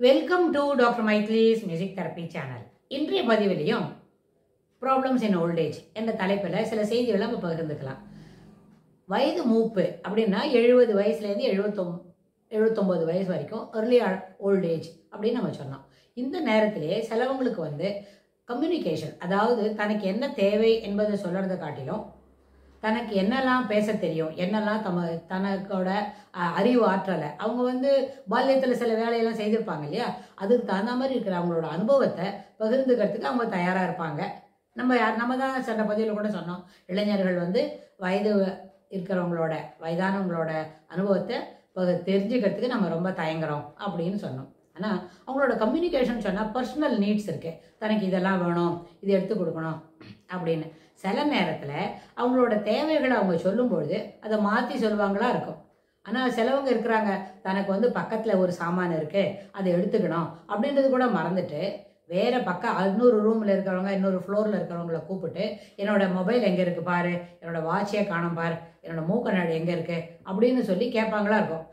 Welcome to Dr. Maitli's Music Therapy Channel. இன்றைய பதிவிலையும் problems இன் old age என்ற தலைப்பில் சில செய்திகளை நம்ம பகிர்ந்துக்கலாம். வயது மூப்பு அப்படின்னா 70 வயசுலேருந்து 79 வயசு வரைக்கும் early old age அப்படின்னு நம்ம சொன்னோம். இந்த நேரத்திலே சிலவங்களுக்கு கம்யூனிகேஷன், அதாவது தனக்கு என்ன தேவை என்பதை சொல்கிறத காட்டிலும் தனக்கு என்னெல்லாம் பேச தெரியும், என்னெல்லாம் தனக்கோட அறிவு ஆற்றலை அவங்க பால்யத்தில் சில வேலையெல்லாம் செய்திருப்பாங்க இல்லையா, அதுக்கு தகுந்த மாதிரி இருக்கிற அவங்களோட அனுபவத்தை பகிர்ந்துக்கிறதுக்கு அவங்க தயாராக இருப்பாங்க. நம்ம தான் சில பதிவில் கூட சொன்னோம், இளைஞர்கள் வயது இருக்கிறவங்களோட வயதானவங்களோட அனுபவத்தை தெரிஞ்சுக்கிறதுக்கு நம்ம ரொம்ப தயங்குறோம் அப்படின்னு சொன்னோம். ஆனால் அவங்களோட கம்யூனிகேஷன் சொன்னால் பர்சனல் நீட்ஸ் இருக்குது, தனக்கு இதெல்லாம் வேணும், இது எடுத்து கொடுக்கணும் அப்படின்னு. சில நேரத்தில் அவங்களோட தேவைகளை அவங்க சொல்லும்பொழுது அதை மாற்றி சொல்லுவாங்களா இருக்கும். ஆனால் சிலவங்க இருக்கிறாங்க, தனக்கு பக்கத்தில் ஒரு சாமான் இருக்குது, அதை எடுத்துக்கணும் அப்படின்றது கூட மறந்துட்டு வேறு பக்கம் இன்னொரு ரூமில் இருக்கிறவங்க, இன்னொரு ஃப்ளோரில் இருக்கிறவங்கள கூப்பிட்டு என்னோட மொபைல் எங்கே இருக்குது பாரு, என்னோட வாட்சே காணும் பாரு, என்னோட மூக்கண்ணாடி எங்கே இருக்குது அப்படின்னு சொல்லி கேட்பாங்களா இருக்கும்.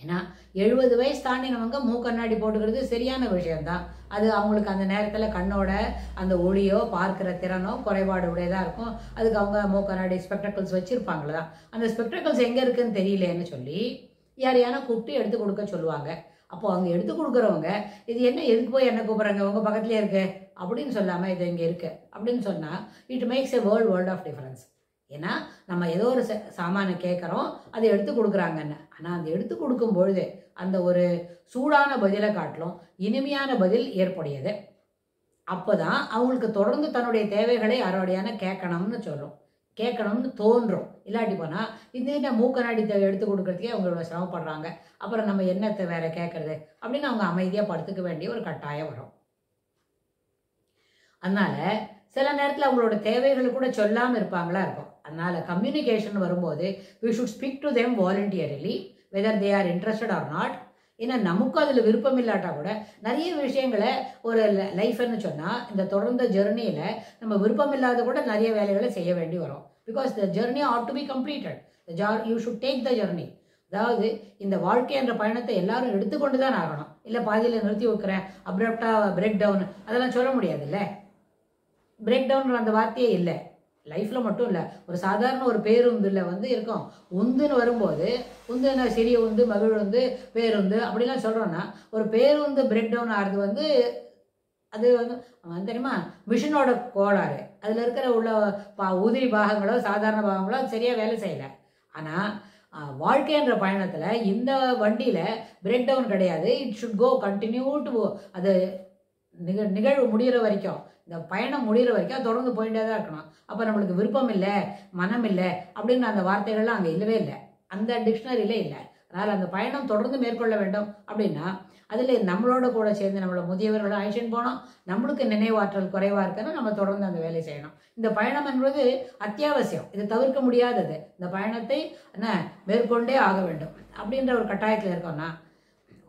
ஏன்னா 70 வயசு தாண்டினவங்க மூக்கண்ணாடி போட்டுக்கிறது சரியான விஷயம்தான். அது அவங்களுக்கு அந்த நேரத்தில் கண்ணோட அந்த ஒளியோ பார்க்குற திறனோ குறைபாடு உடையதாக இருக்கும். அதுக்கு அவங்க மூக்கண்ணாடி ஸ்பெக்டக்கிள்ஸ் வச்சுருப்பாங்களே தான். அந்த ஸ்பெக்டக்கிள்ஸ் எங்கே இருக்குதுன்னு தெரியலேன்னு சொல்லி யாரையான கூப்பிட்டு எடுத்து கொடுக்க சொல்லுவாங்க. அப்போது அவங்க எடுத்து கொடுக்குறவங்க இது என்ன, எதுக்கு போய் என்ன கூப்பிட்றாங்க, உங்கள் பக்கத்துலேயே இருக்குது அப்படின்னு சொல்லாமல் இது இங்கே இருக்குது அப்படின்னு சொன்னால் it makes a world of difference. ஏன்னா நம்ம ஏதோ ஒரு சாமானை கேட்குறோம், அதை எடுத்து கொடுக்குறாங்கன்னு. ஆனால் அந்த எடுத்து கொடுக்கும் பொழுது அந்த ஒரு சூடான பதிலை காட்டிலும் இனிமையான பதில் ஏற்புடையது. அப்போ தான் அவங்களுக்கு தொடர்ந்து தன்னுடைய தேவைகளை யாரோடையான கேட்கணும்னு தோன்றும். இல்லாட்டி போனால் இந்த மூக்கநாடி எடுத்து கொடுக்கறதுக்கே அவங்களோட சிரமப்படுறாங்க, அப்புறம் நம்ம என்னத்தை வேற கேட்கறது அப்படின்னு அவங்க அமைதியாக படுத்துக்க வேண்டிய ஒரு கட்டாயம் வரும். அதனால சில நேரத்தில் அவங்களோட தேவைகள் கூட சொல்லாமல் இருப்பாங்களா இருக்கும். அதனால கம்யூனிகேஷன் வரும்போது we should speak to them voluntarily whether they are interested or not. ஏன்னா நமக்கும் அதில் விருப்பம் இல்லாட்டா கூட நிறைய விஷயங்களை ஒரு லைஃப்னு சொன்னால் இந்த தொடர்ந்த ஜெர்னியில் நம்ம விருப்பம் இல்லாத கூட நிறைய வேலைகளை செய்ய வேண்டி வரும். Because the journey ought to be completed. You should take the journey. அதாவது இந்த வாழ்க்கை என்ற பயணத்தை எல்லாரும் எடுத்துக்கொண்டு தான் ஆகணும். இல்லை பாதியில் நிறுத்தி வைக்கிறேன், அப்ரப்டாக பிரேக் டவுன் அதெல்லாம் சொல்ல முடியாதுல்ல. பிரேக் டவுன் அந்த வார்த்தையே இல்லை. லைஃப்பில் மட்டும் இல்லை, ஒரு சாதாரண ஒரு பேருந்தில் இருக்கும். உந்துன்னு வரும்போது உந்துன சிறிய உந்து, மகிழ் உந்து, பேருந்து அப்படிலாம் சொல்கிறோன்னா ஒரு பேருந்து பிரேக் டவுன் ஆகிறது அது தெரியுமா, மிஷினோட கோளாறு. அதில் இருக்கிற உள்ள உதிரி பாகங்களோ சாதாரண பாகங்களோ அது சரியாக வேலை செய்யலை. ஆனால் வாழ்க்கை என்ற பயணத்தில் இந்த வண்டியில் பிரேக் டவுன் கிடையாது. It should go continue to, அது நிகழ்வு முடிகிற வரைக்கும், இந்த பயணம் முடிகிற வரைக்கும் தொடர்ந்து போயிட்டே தான் இருக்கணும். அப்போ நம்மளுக்கு விருப்பம் இல்லை, மனம் இல்லை அப்படின்னு அந்த வார்த்தைகள்லாம் அங்கே இல்லவே இல்லை, அந்த டிக்ஷனரியிலே இல்லை. அதனால் அந்த பயணம் தொடர்ந்து மேற்கொள்ள வேண்டும் அப்படின்னா அதில் நம்மளோட கூட சேர்ந்து நம்மளோட முதியவர்களும் அழைச்சின்னு போனோம். நம்மளுக்கு நினைவாற்றல் குறைவாக இருக்குன்னா நம்ம தொடர்ந்து அந்த வேலை செய்யணும். இந்த பயணம் என்பது அத்தியாவசியம், இது தவிர்க்க முடியாதது. இந்த பயணத்தை மேற்கொண்டே ஆக வேண்டும் அப்படின்ற ஒரு கட்டாயத்தில் இருக்கோம்னா,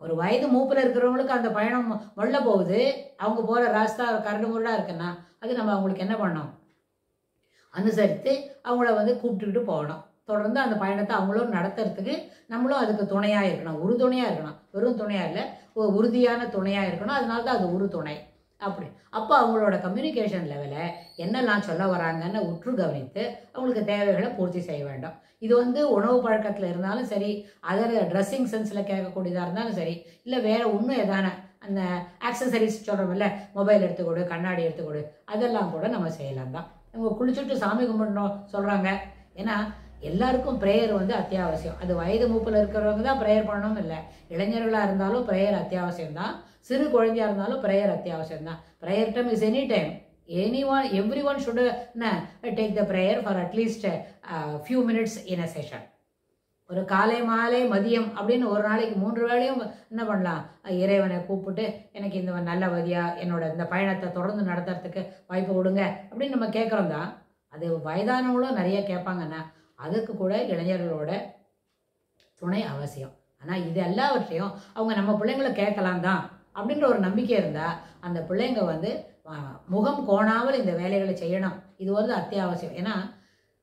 ஒரு வயது மூப்பில் இருக்கிறவங்களுக்கு அந்த பயணம் மொள்ள போகுது, அவங்க போகிற ராஸ்தா கரடு முரடாக இருக்குன்னா அது நம்ம அவங்களுக்கு என்ன பண்ணணும், அனுசரித்து அவங்கள கூப்பிட்டுக்கிட்டு போகணும். தொடர்ந்து அந்த பயணத்தை அவங்களும் நடத்துறதுக்கு நம்மளும் அதுக்கு துணையாக இருக்கணும், உறுதுணையாக இருக்கணும். வெறும் துணையாக இல்லை, உறுதியான துணையாக இருக்கணும். அதனால தான் அது உரு துணை அப்படி. அப்போ அவங்களோட கம்யூனிகேஷன் லெவலை என்னெல்லாம் சொல்ல வராங்கன்னு உற்று கவனித்து அவங்களுக்கு தேவைகளை பூர்த்தி செய்ய வேண்டும். இது உணவு பழக்கத்தில் இருந்தாலும் சரி, அதர் ட்ரெஸ்ஸிங் சென்ஸில் கேட்கக்கூடியதாக இருந்தாலும் சரி, இல்லை வேறு இன்னும் எதான அந்த ஆக்சசரிஸ் சொல்கிறோம்ல, மொபைல் எடுத்துக்கொடு, கண்ணாடி எடுத்துக்கொடு, அதெல்லாம் கூட நம்ம செய்யலாம் தான். அவங்க குளிச்சுட்டு சாமி கும்பிடணும் சொல்கிறாங்க. ஏன்னா எல்லாருக்கும் ப்ரேயர் அத்தியாவசியம். அது வயது மூப்பில் இருக்கிறவங்க தான் ப்ரேயர் பண்ணணும் இல்லை, இளைஞர்களாக இருந்தாலும் ப்ரேயர் அத்தியாவசியம் தான், சிறு குழந்தையாக இருந்தாலும் ப்ரேயர் அத்தியாவசியம் தான். Prayer time is any time. Everyone should take the prayer for at least few minutes in a session. ஒரு காலை மாலை மதியம் அப்படின்னு ஒரு நாளைக்கு 3 வேளையும் என்ன பண்ணலாம், இறைவனை கூப்பிட்டு எனக்கு இந்த நல்ல வழியாக என்னோட இந்த பயணத்தை தொடர்ந்து நடத்துறதுக்கு வாய்ப்பு கொடுங்க அப்படின்னு நம்ம கேட்குறோம் தான். அது வயதானவங்களும் நிறைய கேட்பாங்கன்னா அதுக்கு கூட இளைஞர்களோட துணை அவசியம். ஆனால் இது எல்லாவற்றையும் அவங்க நம்ம பிள்ளைங்களை கேட்கலாம் தான் அப்படின்ற ஒரு நம்பிக்கை இருந்தால் அந்த பிள்ளைங்க முகம் கோணாமல் இந்த வேலைகளை செய்யணும். இது அத்தியாவசியம். ஏன்னா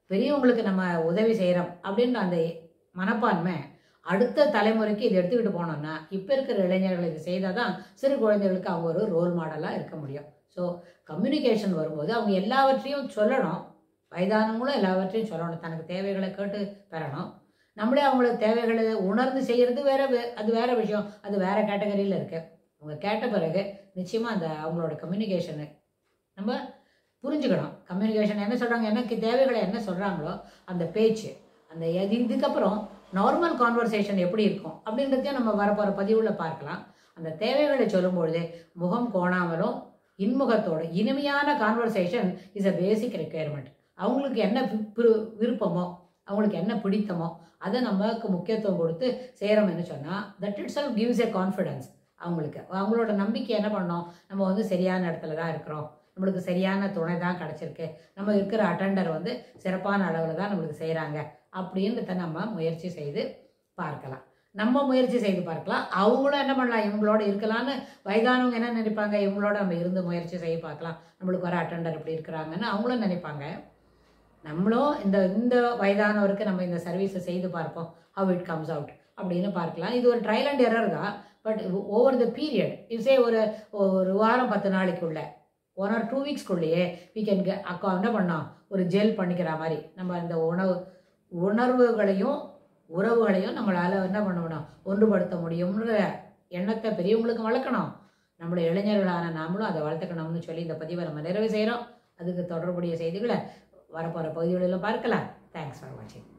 பெரியவங்களுக்கு நம்ம உதவி செய்கிறோம் அப்படின்ற அந்த மனப்பான்மை அடுத்த தலைமுறைக்கு இதை எடுத்துக்கிட்டு போனோம்னா இப்போ இருக்கிற இளைஞர்கள் இது செய்தால் தான் சிறு குழந்தைகளுக்கு அவங்க ஒரு ரோல் மாடலாக இருக்க முடியும். ஸோ கம்யூனிகேஷன் வரும்போது அவங்க எல்லாவற்றையும் சொல்லணும். வயதானவங்களும் எல்லாவற்றையும் சொல்லணும். தனக்கு தேவைகளை கேட்டு பெறணும். நம்மளே அவங்களுக்கு தேவைகளை உணர்ந்து செய்கிறது அது வேற விஷயம். அது வேற கேட்டகரியில் இருக்குது. அவங்க கேட்ட பிறகு நிச்சயமாக அந்த அவங்களோட கம்யூனிகேஷனு நம்ம புரிஞ்சுக்கணும். கம்யூனிகேஷன் என்ன சொல்கிறாங்க, எனக்கு தேவைகளை என்ன சொல்கிறாங்களோ அந்த பேச்சு, அந்த இதுக்கப்புறம் நார்மல் கான்வர்சேஷன் எப்படி இருக்கும் அப்படின்றதையும் நம்ம வரப்போகிற பதிவுள்ள பார்க்கலாம். அந்த தேவைகளை சொல்லும்பொழுதே முகம் கோணாமலும் இன்முகத்தோட இனிமையான conversation is a basic requirement. அவங்களுக்கு என்ன விருப்பமோ அவங்களுக்கு என்ன பிடித்தமோ அதை நமக்கு முக்கியத்துவம் கொடுத்து செய்கிறோம்னு சொன்னால் that it self gives a confidence. அவங்களோட நம்பிக்கை என்ன பண்ணோம், நம்ம வந்து சரியான இடத்துல தான் இருக்கிறோம், நம்மளுக்கு சரியான துணை தான் கிடச்சிருக்கு, நம்ம இருக்கிற அட்டெண்டர் வந்து சிறப்பான அளவில் தான் நம்மளுக்கு செய்கிறாங்க அப்படின்றத நம்ம முயற்சி செய்து பார்க்கலாம். நம்ம முயற்சி செய்து பார்க்கலாம். அவங்களும் என்ன பண்ணலாம், இவங்களோட இருக்கலான்னு வயதானவங்க என்ன நினைப்பாங்க, இவங்களோட நம்ம இருந்து முயற்சி செய்ய பார்க்கலாம், நம்மளுக்கு வர அட்டெண்டர் இப்படி இருக்கிறாங்கன்னு அவங்களும் நினைப்பாங்க. நம்மளும் இந்த வயதானவருக்கு நம்ம இந்த சர்வீஸை செய்து பார்ப்போம், ஹவ் இட் கம்ஸ் அவுட் அப்படின்னு பார்க்கலாம். இது ஒரு ட்ரையல் அண்ட் எரர் தான். பட் ஓவர் த பீரியட் இட்ஸே ஒரு வாரம் 10 நாளைக்குள்ள 1 or 2 வீக்ஸ்க்குள்ளேயே வி கேன் என்ன பண்ணோம், ஒரு ஜெல் பண்ணிக்கிற மாதிரி நம்ம இந்த உணர்வுகளையும் உறவுகளையும் நம்மளால் என்ன பண்ணணும், ஒன்றுபடுத்த முடியும்ன்ற எண்ணத்தை பெரியவங்களுக்கு வளர்க்கணும். நம்மளோட இளைஞர்களான நாமளும் அதை வளர்த்துக்கணும்னு சொல்லி இந்த பதிவை நம்ம நிறைவு செய்கிறோம். அதுக்கு தொடர்புடைய செய்திகளை வரப்போகிற பகுதிகளிலும் பார்க்கலாம். தேங்க்ஸ் ஃபார் வாட்சிங்.